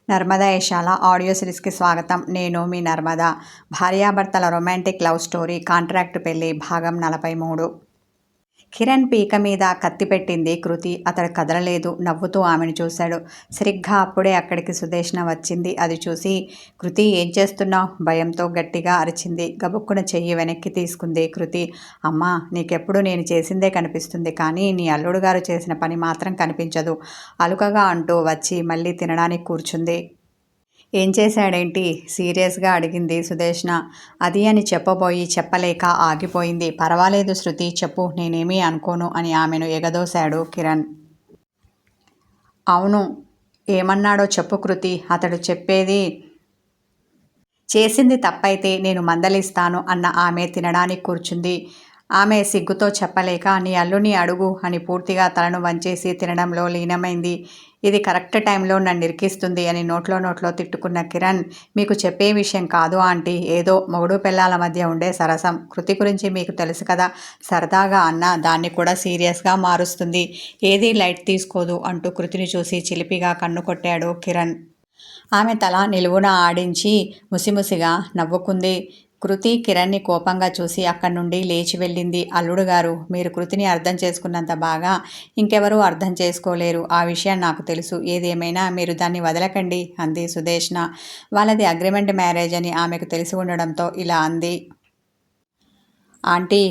Narmada యశాల audio సిరీస్కి స్వాగతం. నేను మీ నర్మదా. భార్యాభర్తల రొమాంటిక్ లవ్ స్టోరీ కాంట్రాక్ట్ పెళ్లి భాగం 43. కిరణ్ పీక మీద కత్తి పెట్టింది కృతి. అతడు కదలలేదు. నవ్వుతూ ఆమెను చూశాడు. సరిగ్గా అప్పుడే అక్కడికి సుదేష్ణ వచ్చింది. అది చూసి, కృతి ఏం చేస్తున్నావు? భయంతో గట్టిగా అరిచింది. గబుక్కున చెయ్యి వెనక్కి తీసుకుంది కృతి. అమ్మా, నీకెప్పుడు నేను చేసిందే కనిపిస్తుంది, కానీ నీ అల్లుడు గారు చేసిన పని మాత్రం కనిపించదు అలుకగా అంటూ వచ్చి మళ్ళీ తినడానికి కూర్చుంది. ఏం చేశాడేంటి? సీరియస్గా అడిగింది సుదేష్ణ. అది అని చెప్పబోయి చెప్పలేక ఆగిపోయింది. పర్వాలేదు శృతి, చెప్పు, నేనేమీ అనుకోను అని ఆమెను ఎగదోశాడు కిరణ్. అవును, ఏమన్నాడో చెప్పు కృతి. అతడు చెప్పేది చేసింది తప్పైతే నేను మందలిస్తాను అన్న ఆమె తినడానికి కూర్చుంది. ఆమె సిగ్గుతో చెప్పలేక, నీ అల్లుని అడుగు అని పూర్తిగా తలను వంచేసి తినడంలో లీనమైంది. ఇది కరెక్ట్ టైంలో నన్ను ఇరికిస్తుంది అని నోట్లో తిట్టుకున్న కిరణ్, మీకు చెప్పే విషయం కాదు ఆంటీ, ఏదో మొగుడు పెళ్ళాల మధ్య ఉండే సరసం. కృతి గురించి మీకు తెలుసు కదా, సరదాగా అన్న దాన్ని కూడా సీరియస్గా మారుస్తుంది, ఏదీ లైట్ తీసుకోదు అంటూ కృతిని చూసి చిలిపిగా కన్ను కొట్టాడు కిరణ్. ఆమె తల నిలువున ఆడించి ముసిముసిగా నవ్వుకుంది. కృతి కిరణ్ని కోపంగా చూసి అక్కడి నుండి లేచి వెళ్ళింది. అల్లుడు గారు, మీరు కృతిని అర్థం చేసుకున్నంత బాగా ఇంకెవరూ అర్థం చేసుకోలేరు. ఆ విషయం నాకు తెలుసు. ఏదేమైనా మీరు దాన్ని వదలకండి అంది సుదేష్ణ. వాళ్ళది అగ్రిమెంట్ మ్యారేజ్ అని ఆమెకు తెలిసి ఉండడంతో ఇలా అంది. ఆంటీ,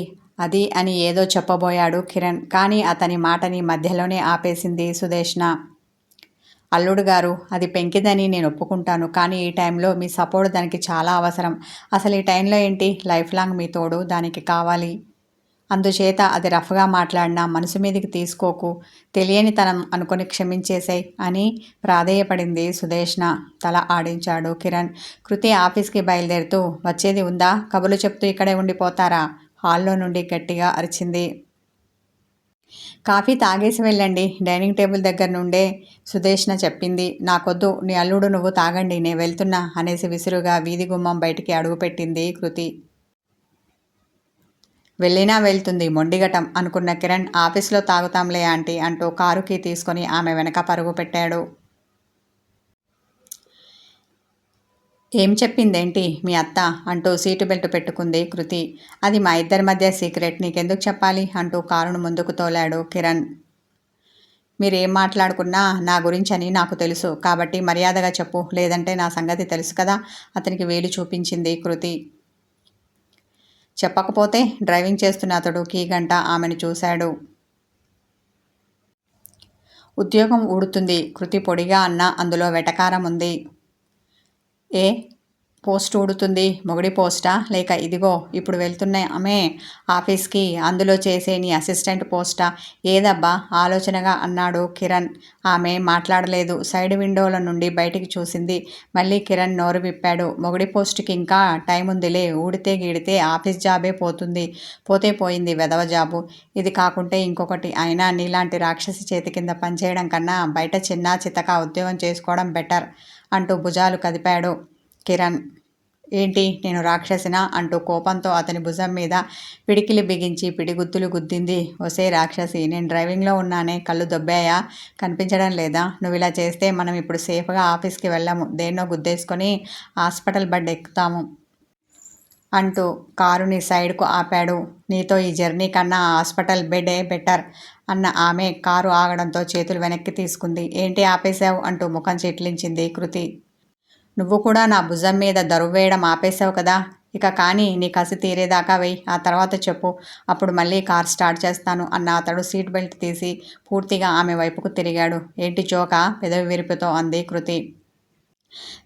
అది అని ఏదో చెప్పబోయాడు కిరణ్, కానీ అతని మాటని మధ్యలోనే ఆపేసింది సుదేష్ణ. అల్లుడు గారు, అది పెంకిదని నేను ఒప్పుకుంటాను, కానీ ఈ టైంలో మీ సపోర్ట్ దానికి చాలా అవసరం. అసలు ఈ టైంలో ఏంటి, లైఫ్ లాంగ్ మీ తోడు దానికి కావాలి. అందుచేత అది రఫ్గా మాట్లాడినా మనసు మీదకి తీసుకోకు, తెలియనితనం అనుకొని క్షమించేసాయి అని ప్రాధేయపడింది సుదేష్ణ. తల ఆడించాడు కిరణ్. కృతి ఆఫీస్కి బయలుదేరుతూ, వచ్చేది ఉందా? కబుర్లు చెప్తూ ఇక్కడే ఉండిపోతారా? హాల్లో నుండి గట్టిగా అరిచింది. కాఫీ తాగేసి వెళ్ళండి, డైనింగ్ టేబుల్ దగ్గర నుండే సుదేష్ణ చెప్పింది. నాకొద్దు, నీ అల్లుడు నువ్వు తాగండి, నేను వెళ్తున్నా అనేసి విసురుగా వీధి గుమ్మం బయటికి అడుగుపెట్టింది కృతి. వెళ్ళినా వెళ్తుంది మొండిగటం అనుకున్న కిరణ్, ఆఫీస్లో తాగుతాంలే ఆంటీ అంటూ కారుకి తీసుకొని ఆమె వెనక పరుగు పెట్టాడు. ఏం చెప్పిందేంటి మీ అత్త అంటూ సీటు బెల్ట్ పెట్టుకుంది కృతి. అది మా ఇద్దరి మధ్య సీక్రెట్, నీకెందుకు చెప్పాలి అంటూ కారును ముందుకు తోలాడు కిరణ్. మీరేం మాట్లాడుకున్నా నా గురించని నాకు తెలుసు, కాబట్టి మర్యాదగా చెప్పు, లేదంటే నా సంగతి తెలుసు కదా అతనికి వేలు చూపించింది కృతి. చెప్పకపోతే? డ్రైవింగ్ చేస్తున్న అతడు కీగంట ఆమెను చూశాడు. ఉద్యోగం ఊడుతుంది కృతి పొడిగా అన్న అందులో వెటకారం ఉంది. ఏ పోస్ట్ ఊడుతుంది? మొగుడి పోస్టా? లేక ఇదిగో ఇప్పుడు వెళ్తున్న ఆమె ఆఫీస్కి అందులో చేసే నీ అసిస్టెంట్ పోస్టా? ఏదబ్బా ఆలోచనగా అన్నాడు కిరణ్. ఆమె మాట్లాడలేదు. సైడ్ విండోల నుండి బయటికి చూసింది. మళ్ళీ కిరణ్ నోరు విప్పాడు. మొగుడి పోస్టుకి ఇంకా టైం ఉందిలే, ఊడితే గీడితే ఆఫీస్ జాబే పోతుంది, పోతే పోయింది వెధవ జాబు, ఇది కాకుంటే ఇంకొకటి. అయినా నీలాంటి రాక్షసి చేతి కింద పనిచేయడం కన్నా బయట చిన్నా చితక ఉద్యోగం చేసుకోవడం బెటర్ అంటూ భుజాలు కదిపాడు కిరణ్. ఏంటి, నేను రాక్షసినా అంటూ కోపంతో అతని భుజం మీద పిడికిలి బిగించి పిడిగుద్దులు గుద్దింది. ఒసే రాక్షసి, నేను డ్రైవింగ్లో ఉన్నానే, కళ్ళు దొబ్బాయా, కనిపించడం లేదా? నువ్వు ఇలా చేస్తే మనం ఇప్పుడు సేఫ్గా ఆఫీస్కి వెళ్ళాము, దేన్నో గుద్దేసుకొని హాస్పిటల్ బెడ్ ఎక్కుతాము అంటూ కారుని సైడ్కు ఆపాడు. నీతో ఈ జర్నీ కన్నా హాస్పిటల్ బెడే బెటర్ అన్న ఆమె కారు ఆగడంతో చేతులు వెనక్కి తీసుకుంది. ఏంటి ఆపేశావు అంటూ ముఖం చిట్లించింది కృతి. నువ్వు కూడా నా భుజం మీద దరువేయడం ఆపేశావు కదా, ఇక కానీ నీ కసి తీరేదాకా వెయ్యి, ఆ తర్వాత చెప్పు, అప్పుడు మళ్ళీ కార్ స్టార్ట్ చేస్తాను అన్న అతడు సీట్ బెల్ట్ తీసి పూర్తిగా ఆమె వైపుకు తిరిగాడు. ఏంటి జోకా? పెదవి విరుపుతో అంది కృతి.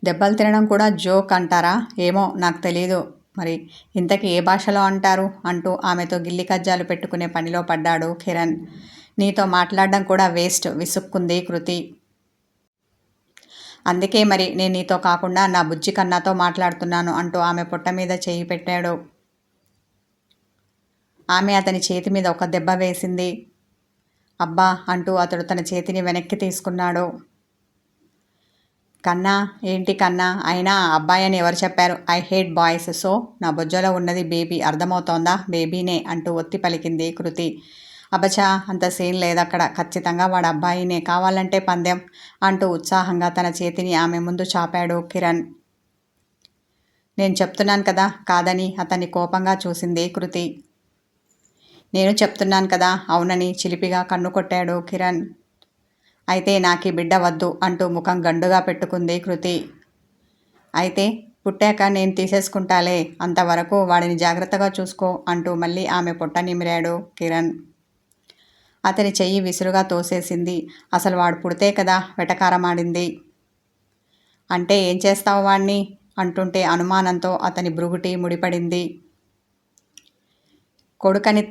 దెబ్బలు తినడం కూడా జోక్ అంటారా? ఏమో, నాకు తెలీదు మరి, ఇంతకీ ఏ భాషలో అంటారు అంటూ ఆమెతో గిల్లి కజ్జాలు పెట్టుకునే పనిలో పడ్డాడు కిరణ్. నీతో మాట్లాడడం కూడా వేస్ట్ విసుక్కుంది కృతి. అందుకే మరి నేను నీతో కాకుండా నా బుజ్జి కన్నాతో మాట్లాడుతున్నాను అంటూ ఆమె పొట్ట మీద చేయి పెట్టాడు. ఆమె అతని చేతి మీద ఒక దెబ్బ వేసింది. అబ్బా అంటూ అతడు తన చేతిని వెనక్కి తీసుకున్నాడు. కన్నా? ఏంటి కన్నా? అయినా అబ్బాయి అని ఎవరు చెప్పారు? ఐ హేట్ బాయ్స్, సో నా బొజ్జలో ఉన్నది బేబీ, అర్థమవుతోందా? బేబీనే అంటూ ఒత్తి పలికింది కృతి. అబచా, అంత సీన్ లేదక్కడ, ఖచ్చితంగా వాడు అబ్బాయినే, కావాలంటే పందెం అంటూ ఉత్సాహంగా తన చేతిని ఆమె ముందు చాపాడు కిరణ్. నేను చెప్తున్నాను కదా కాదని అతన్ని కోపంగా చూసింది కృతి. నేను చెప్తున్నాను కదా అవునని చిలిపిగా కన్ను కొట్టాడు కిరణ్. అయితే నాకీ బిడ్డ వద్దు అంటూ ముఖం గండుగా పెట్టుకుంది కృతి. అయితే పుట్టాక నేను తీసేసుకుంటాలే, అంతవరకు వాడిని జాగ్రత్తగా చూసుకో అంటూ మళ్ళీ ఆమె పొట్ట నిమిరాడు కిరణ్. అతని చెయ్యి విసురుగా తోసేసింది. అసలు వాడు పుడితే కదా వెటకారమాడింది. అంటే ఏం చేస్తావు వాణ్ణి అంటుంటే అనుమానంతో అతని భృగుటి ముడిపడింది. కొడుకని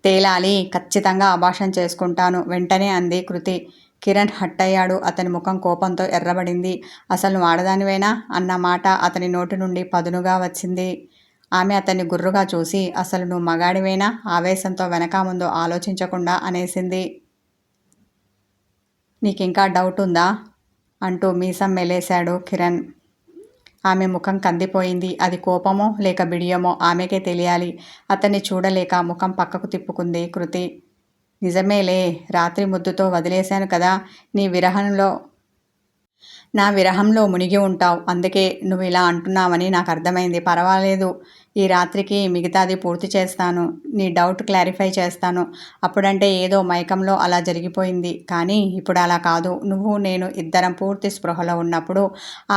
తేలాలి, ఖచ్చితంగా అబార్షన్ చేసుకుంటాను వెంటనే అంది కృతి. కిరణ్ హట్టయ్యాడు. అతని ముఖం కోపంతో ఎర్రబడింది. అసలు నువ్వు ఆడదానివేనా అన్న మాట అతని నోటి నుండి పదునుగా వచ్చింది. ఆమె అతన్ని గుర్రుగా చూసి అసలు నువ్వు మగాడివేనా ఆవేశంతో వెనక ముందు ఆలోచించకుండా అనేసింది. నీకింకా డౌట్ ఉందా అంటూ మీసం మెలేశాడు కిరణ్. ఆమె ముఖం కందిపోయింది. అది కోపమో లేక బిడియమో ఆమెకే తెలియాలి. అతన్ని చూడలేక ముఖం పక్కకు తిప్పుకుంది కృతి. నిజమేలే, రాత్రి ముద్దుతో వదిలేశాను కదా, నా విరహంలో మునిగి ఉంటావు, అందుకే నువ్వు ఇలా అంటున్నావని నాకు అర్థమైంది. పర్వాలేదు, ఈ రాత్రికి మిగతాది పూర్తి చేస్తాను, నీ డౌట్ క్లారిఫై చేస్తాను. అప్పుడంటే ఏదో మైకంలో అలా జరిగిపోయింది, కానీ ఇప్పుడు అలా కాదు. నువ్వు నేను ఇద్దరం పూర్తి స్పృహలో ఉన్నప్పుడు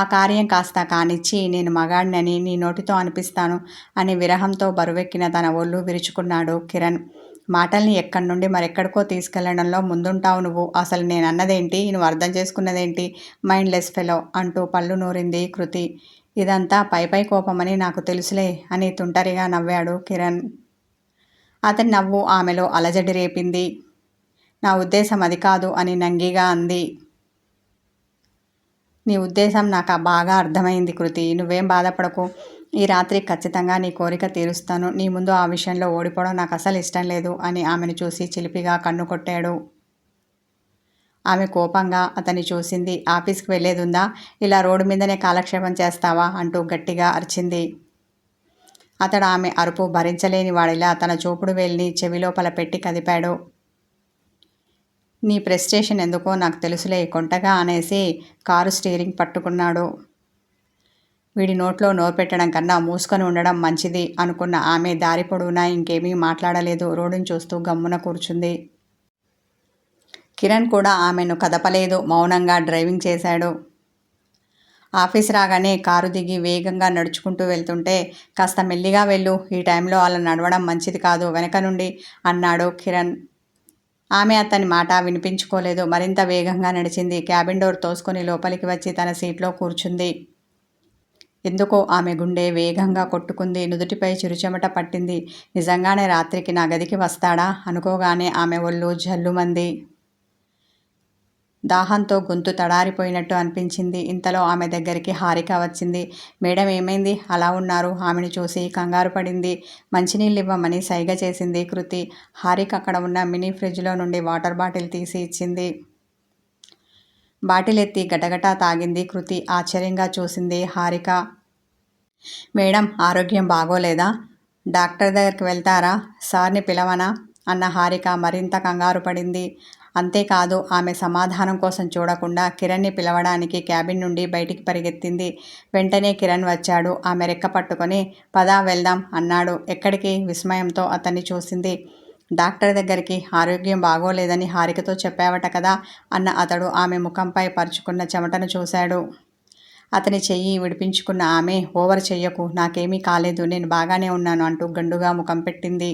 ఆ కార్యం కాస్త కానిచ్చి నేను మగాడినని నీ నోటితో అనిపిస్తాను అని విరహంతో బరువెక్కిన తన ఒళ్ళు విరుచుకున్నాడు కిరణ్. మాటల్ని ఎక్కడి నుండి మరెక్కడికో తీసుకెళ్లడంలో ముందుంటావు నువ్వు. అసలు నేనన్నదేంటి, నువ్వు అర్థం చేసుకున్నదేంటి, మైండ్లెస్ ఫెలో అంటూ పళ్ళు నూరింది కృతి. ఇదంతా పై కోపమని నాకు తెలుసులే అని తుంటరిగా నవ్వాడు కిరణ్. అతని నవ్వు ఆమెలో అలజడి రేపింది. నా ఉద్దేశం అది కాదు అని నంగిగా అంది. నీ ఉద్దేశం నాకు బాగా అర్థమైంది కృతి, నువ్వేం బాధపడకు. ఈ రాత్రి ఖచ్చితంగా నీ కోరిక తీరుస్తాను. నీ ముందు ఆ విషయంలో ఓడిపోవడం నాకు అసలు ఇష్టం లేదు అని ఆమెను చూసి చిలిపిగా కన్ను కొట్టాడు. ఆమె కోపంగా అతన్ని చూసింది. ఆఫీస్కి వెళ్ళేదుందా, ఇలా రోడ్డు మీదనే కాలక్షేపం చేస్తావా అంటూ గట్టిగా అరిచింది. అతడు ఆమె అరుపు భరించలేని వాడిలా తన చూపుడు వేలిని చెవిలోపల పెట్టి కదిపాడు. నీ ప్రెస్టేషన్ ఎందుకో నాకు తెలుసులే కొంటగా అనేసి కారు స్టీరింగ్ పట్టుకున్నాడు. వీడి నోట్లో నోరు పెట్టడం కన్నా మూసుకొని ఉండడం మంచిది అనుకున్న ఆమె దారి పొడవునా ఇంకేమీ మాట్లాడలేదు. రోడ్డును చూస్తూ గమ్మున కూర్చుంది. కిరణ్ కూడా ఆమెను కదపలేదు. మౌనంగా డ్రైవింగ్ చేశాడు. ఆఫీస్ రాగానే కారు దిగి వేగంగా నడుచుకుంటూ వెళ్తుంటే కాస్త మెల్లిగా వెళ్ళు, ఈ టైంలో అలా నడవడం మంచిది కాదు వెనక నుండి అన్నాడు కిరణ్. ఆమె అతని మాట వినిపించుకోలేదు. మరింత వేగంగా నడిచింది. క్యాబిన్ డోర్ తోసుకొని లోపలికి వచ్చి తన సీట్లో కూర్చుంది. ఎందుకో ఆమె గుండె వేగంగా కొట్టుకుంది. నుదుటిపై చిరుచెమట పట్టింది. నిజంగానే రాత్రికి నా గదికి వస్తాడా అనుకోగానే ఆమె ఒళ్ళు జల్లుమంది. దాహంతో గొంతు తడారిపోయినట్టు అనిపించింది. ఇంతలో ఆమె దగ్గరికి హారిక వచ్చింది. మేడం ఏమైంది అలా ఉన్నారు? ఆమెను చూసి కంగారు పడింది. మంచినీళ్ళు ఇవ్వమని సైగ చేసింది కృతి. హారిక అక్కడ ఉన్న మినీ ఫ్రిడ్జ్లో నుండి వాటర్ బాటిల్ తీసి ఇచ్చింది. బాటిల్ ఎత్తి గటగటా తాగింది కృతి. ఆశ్చర్యంగా చూసింది హారిక. మేడం ఆరోగ్యం బాగోలేదా? డాక్టర్ దగ్గరికి వెళ్తారా? సార్ని పిలవనా అన్న హారిక మరింత కంగారు పడింది. అంతేకాదు ఆమె సమాధానం కోసం చూడకుండా కిరణ్ని పిలవడానికి క్యాబిన్ నుండి బయటికి పరిగెత్తింది. వెంటనే కిరణ్ వచ్చాడు. ఆమె రెక్క పట్టుకొని పదా వెళ్దాం అన్నాడు. ఎక్కడికి? విస్మయంతో అతన్ని చూసింది. డాక్టర్ దగ్గరికి. ఆరోగ్యం బాగోలేదని హారికతో చెప్పావట కదా అన్న అతడు ఆమె ముఖంపై పరుచుకున్న చెమటను చూశాడు. అతని చెయ్యి విడిపించుకున్న ఆమె ఓవర్ చెయ్యకు, నాకేమీ కాలేదు, నేను బాగానే ఉన్నాను అంటూ గండుగా ముఖం పెట్టింది.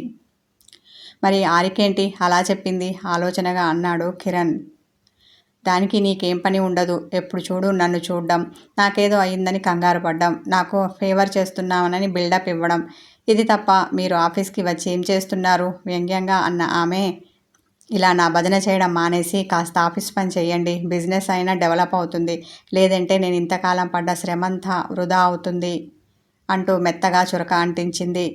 మరి ఆరికేంటి అలా చెప్పింది ఆలోచనగా అన్నాడు కిరణ్. దానికి నీకేం పని ఉండదు, ఎప్పుడు చూడు నన్ను చూడడం, నాకేదో అయిందని కంగారు పడ్డం, నాకు ఫేవర్ చేస్తున్నామని బిల్డప్ ఇవ్వడం, ఇది తప్ప మీరు ఆఫీస్కి వచ్చి ఏం చేస్తున్నారు వ్యంగ్యంగా అన్న ఆమె, ఇలా నా భజన చేయడం మానేసి కాస్త ఆఫీస్ పని చేయండి, బిజినెస్ అయినా డెవలప్ అవుతుంది, లేదంటే నేను ఇంతకాలం పడ్డ శ్రమంతా వృధా అవుతుంది అంటూ మెత్తగా చురక అంటించింది.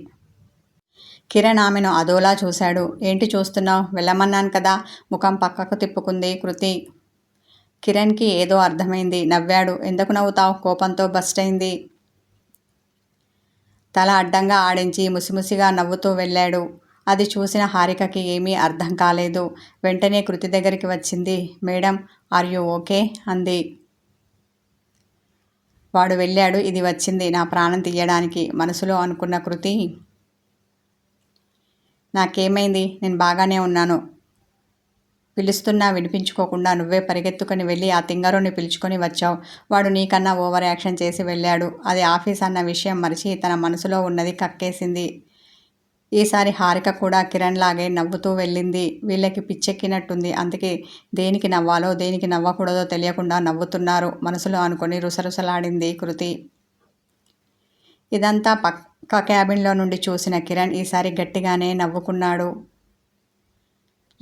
కిరణ్ ఆమెను అదోలా చూశాడు. ఏంటి చూస్తున్నావు, వెళ్ళమన్నాను కదా. ముఖం పక్కకు తిప్పుకుంది కృతి. కిరణ్కి ఏదో అర్థమైంది. నవ్వాడు. ఎందుకు నవ్వుతావు? కోపంతో బస్టైంది. తల అడ్డంగా ఆడించి ముసిముసిగా నవ్వుతూ వెళ్ళాడు. అది చూసిన హారికకి ఏమీ అర్థం కాలేదు. వెంటనే కృతి దగ్గరికి వచ్చింది. మేడం, ఆర్ యూ ఓకే అంది. వాడు వెళ్ళాడు, ఇది వచ్చింది నా ప్రాణం తీయడానికి మనసులో అనుకున్న కృతి. నాకేమైంది, నేను బాగానే ఉన్నాను. పిలుస్తున్నా వినిపించుకోకుండా నువ్వే పరిగెత్తుకొని వెళ్ళి ఆ తింగరుని పిలుచుకొని వచ్చావు. వాడు నీకన్నా ఓవర్ యాక్షన్ చేసి వెళ్ళాడు. అది ఆఫీస్ అన్న విషయం మరిచి తన మనసులో ఉన్నది కక్కేసింది. ఈసారి హారిక కూడా కిరణ్ లాగే నవ్వుతూ వెళ్ళింది. వీళ్ళకి పిచ్చెక్కినట్టుంది, అందుకే దేనికి నవ్వాలో దేనికి నవ్వకూడదో తెలియకుండా నవ్వుతున్నారు మనసులో అనుకొని రుసరుసలాడింది కృతి. ఇదంతా పక్క క్యాబిన్లో నుండి చూసిన కిరణ్ ఈసారి గట్టిగానే నవ్వుకున్నాడు.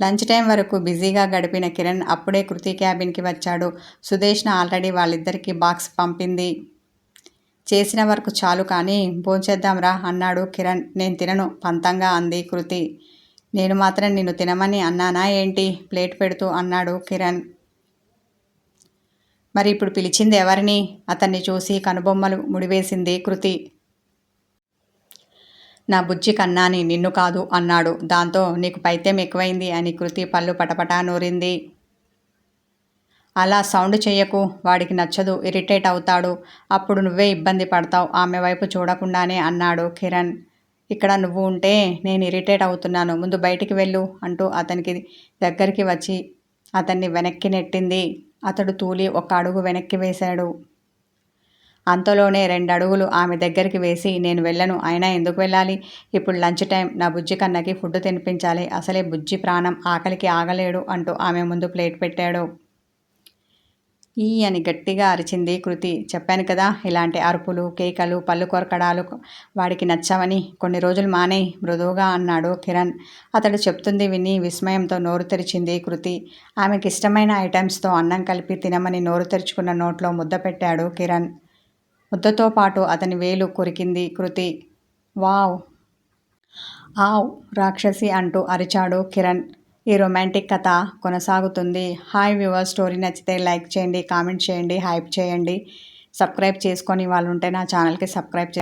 లంచ్ టైం వరకు బిజీగా గడిపిన కిరణ్ అప్పుడే కృతి క్యాబిన్కి వచ్చాడు. సుదేష్ణ ఆల్రెడీ వాళ్ళిద్దరికీ బాక్స్ పంపింది. చేసిన వర్క్ చాలు కానీ భోంచేద్దాంరా అన్నాడు కిరణ్. నేను తినను పంతంగా అంది కృతి. నేను మాత్రం నిన్ను తినమని అన్నానా ఏంటి, ప్లేట్ పెడుతూ అన్నాడు కిరణ్. మరి ఇప్పుడు పిలిచింది ఎవరిని, అతన్ని చూసి కనుబొమ్మలు ముడివేసింది కృతి. నా బుజ్జి కన్నాని, నిన్ను కాదు అన్నాడు. దాంతో నీకు పైత్యం ఎక్కువైంది అని కృతి పళ్ళు పటపటా నూరింది. అలా సౌండ్ చెయ్యకు, వాడికి నచ్చదు, ఇరిటేట్ అవుతాడు, అప్పుడు నువ్వే ఇబ్బంది పడతావు ఆమె వైపు చూడకుండానే అన్నాడు కిరణ్. ఇక్కడ నువ్వు ఉంటే నేను ఇరిటేట్ అవుతున్నాను, ముందు బయటికి వెళ్ళు అంటూ అతనికి దగ్గరికి వచ్చి అతన్ని వెనక్కి నెట్టింది. అతడు తూలి ఒక అడుగు వెనక్కి వేశాడు. అంతలోనే 2 అడుగులు ఆమె దగ్గరికి వేసి నేను వెళ్ళను, అయినా ఎందుకు వెళ్ళాలి, ఇప్పుడు లంచ్ టైం, నా బుజ్జి కన్నకి ఫుడ్ తినిపించాలి, అసలే బుజ్జి ప్రాణం, ఆకలికి ఆగలేడు అంటూ ఆమె ముందు ప్లేట్ పెట్టాడు. ఈ అని గట్టిగా అరిచింది కృతి. చెప్పాను కదా, ఇలాంటి అరుపులు కేకలు పళ్ళు కొరకడాలు వాడికి నచ్చవని, కొన్ని రోజులు మానేయ్ మృదువుగా అన్నాడు కిరణ్. అతడు చెప్తుంది విని విస్మయంతో నోరు తెరిచింది కృతి. ఆమెకి ఇష్టమైన ఐటమ్స్తో అన్నం కలిపి తినమని నోరు తెరుచుకున్న నోట్లో ముద్ద పెట్టాడు కిరణ్. ముద్దతో పాటు అతని వేలు కొరికింది కృతి. వావ్, ఆవ్ రాక్షసి అంటూ అరిచాడు కిరణ్. ఈ రొమాంటిక్ కథ కొనసాగుతుంది. హాయ్ వ్యూవర్స్, స్టోరీ నచ్చితే లైక్ చేయండి, కామెంట్ చేయండి, హైప్ చేయండి. సబ్స్క్రైబ్ చేసుకొని వాళ్ళు ఉంటే నా ఛానల్కి సబ్స్క్రైబ్ చేయండి.